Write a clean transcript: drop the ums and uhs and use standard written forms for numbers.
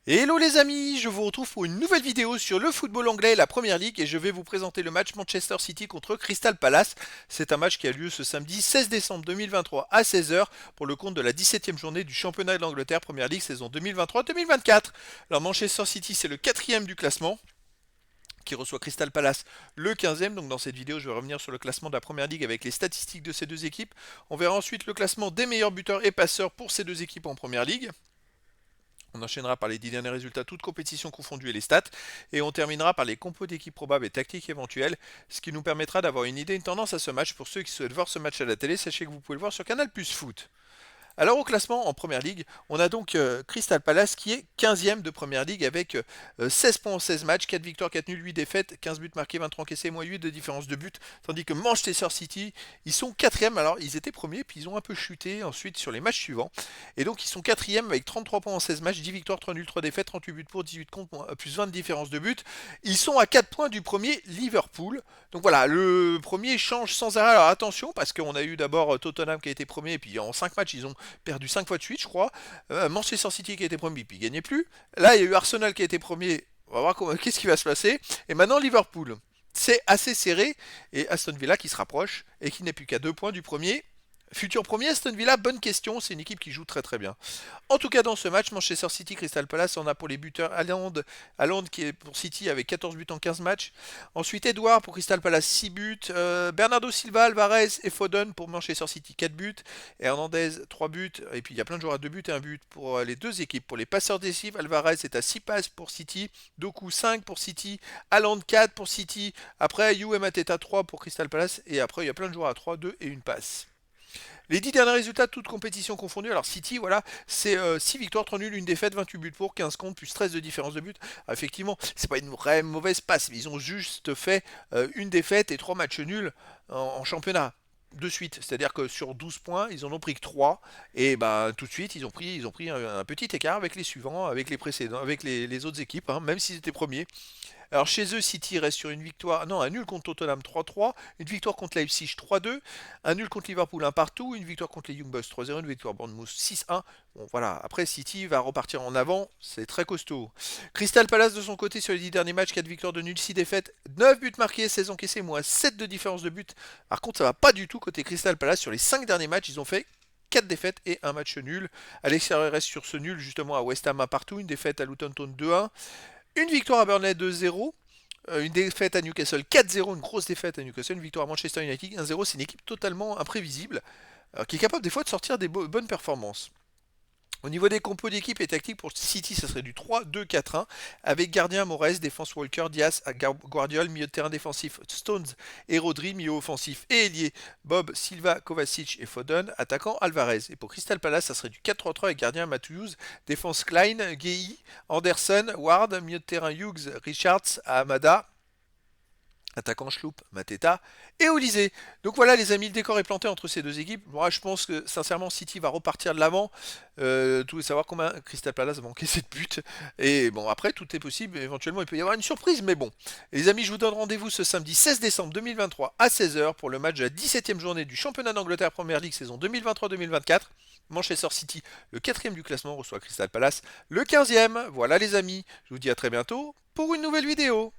Hello les amis, je vous retrouve pour une nouvelle vidéo sur le football anglais et la Première Ligue et je vais vous présenter le match Manchester City contre Crystal Palace. C'est un match qui a lieu ce samedi 16 décembre 2023 à 16 heures pour le compte de la 17e journée du championnat d'Angleterre Première Ligue saison 2023-2024. Alors Manchester City c'est le quatrième du classement qui reçoit Crystal Palace le 15e. Donc dans cette vidéo, je vais revenir sur le classement de la Première Ligue avec les statistiques de ces deux équipes. On verra ensuite le classement des meilleurs buteurs et passeurs pour ces deux équipes en Première Ligue. On enchaînera par les 10 derniers résultats, toutes compétitions confondues et les stats. Et on terminera par les compos d'équipes probables et tactiques éventuelles, ce qui nous permettra d'avoir une idée, une tendance à ce match. Pour ceux qui souhaitent voir ce match à la télé, sachez que vous pouvez le voir sur Canal Plus Foot. Alors au classement en Première Ligue, on a donc Crystal Palace qui est 15e de Première Ligue avec 16 points en 16 matchs, 4 victoires, 4 nuls, 8 défaites, 15 buts marqués, 23 encaissés, moins 8 de différence de but. Tandis que Manchester City, ils sont 4e. Alors ils étaient premiers, puis ils ont un peu chuté ensuite sur les matchs suivants. Et donc ils sont 4e avec 33 points en 16 matchs, 10 victoires, 3 nuls, 3 défaites, 38 buts pour, 18 contre, plus 20 de différence de but. Ils sont à 4 points du premier Liverpool. Donc voilà, le premier change sans arrêt. Alors attention, parce qu'on a eu d'abord Tottenham qui a été premier, et puis en 5 matchs, ils ont perdu 5 fois de suite, je crois. Manchester City qui a été premier, puis il gagnait plus. Là, il y a eu Arsenal qui a été premier. On va voir qu'est-ce qui va se passer. Et maintenant, Liverpool. C'est assez serré. Et Aston Villa qui se rapproche et qui n'est plus qu'à 2 points du premier. Futur premier, Aston Villa, bonne question. C'est une équipe qui joue très très bien. En tout cas, dans ce match, Manchester City, Crystal Palace, on a pour les buteurs Haaland qui est pour City avec 14 buts en 15 matchs. Ensuite, Edouard pour Crystal Palace, 6 buts. Bernardo Silva, Alvarez et Foden pour Manchester City, 4 buts. Et Hernandez, 3 buts. Et puis, il y a plein de joueurs à 2 buts et 1 but pour les deux équipes. Pour les passeurs décisifs, Alvarez est à 6 passes pour City. Doku, 5 pour City. Haaland, 4 pour City. Après, Yu et Mateta, 3 pour Crystal Palace. Et après, il y a plein de joueurs à 3, 2 et une passe. Les 10 derniers résultats, toutes compétitions confondues. Alors City, voilà, c'est 6 victoires, 3 nuls, une défaite, 28 buts pour, 15 contre, plus 13 de différence de but. Alors, effectivement, c'est pas une vraie mauvaise passe, mais ils ont juste fait une défaite et 3 matchs nuls en championnat de suite. C'est-à-dire que sur 12 points, ils en ont pris que 3. Et ben tout de suite, ils ont pris un petit écart avec les suivants, avec les précédents, avec les autres équipes, hein, même s'ils étaient premiers. Alors chez eux, City reste sur une victoire, non, un nul contre Tottenham 3-3, une victoire contre Leipzig 3-2, un nul contre Liverpool 1 partout, une victoire contre les Young Boys 3-0, une victoire Bournemouth 6-1. Bon voilà, après City va repartir en avant, c'est très costaud. Crystal Palace de son côté sur les 10 derniers matchs, 4 victoires de nul, 6 défaites, 9 buts marqués, 16 encaissés, moins 7 de différence de but. Par contre, ça va pas du tout côté Crystal Palace, sur les 5 derniers matchs, ils ont fait 4 défaites et un match nul. À l'extérieur, reste sur ce nul justement à West Ham 1 partout, une défaite à Luton Town 2-1, une victoire à Burnley 2-0. Une défaite à Newcastle 4-0, une grosse défaite à Newcastle, une victoire à Manchester United 1-0. C'est une équipe totalement imprévisible, qui est capable des fois de sortir des bonnes performances. Au niveau des compos d'équipe et tactiques pour City, ça serait du 3-2-4-1 avec gardien Morez, défense Walker, Diaz, Guardiol, milieu de terrain défensif Stones et Rodri, milieu offensif et ailier Bob, Silva, Kovacic et Foden, attaquant Alvarez. Et pour Crystal Palace, ça serait du 4-3-3 avec gardien Matthews, défense Klein, Gay, Anderson, Ward, milieu de terrain Hughes, Richards, Amada, attaquant Schloup, Mateta et Olysée. Donc voilà les amis, le décor est planté entre ces deux équipes. Moi je pense que sincèrement City va repartir de l'avant. Tout savoir combien Crystal Palace va encaisser de buts. Et bon après tout est possible, éventuellement il peut y avoir une surprise, mais bon. Les amis, je vous donne rendez-vous ce samedi 16 décembre 2023 à 16 heures pour le match de la 17e journée du championnat d'Angleterre Première League saison 2023-2024. Manchester City, le 4e du classement, reçoit Crystal Palace, le 15e. Voilà les amis, je vous dis à très bientôt pour une nouvelle vidéo.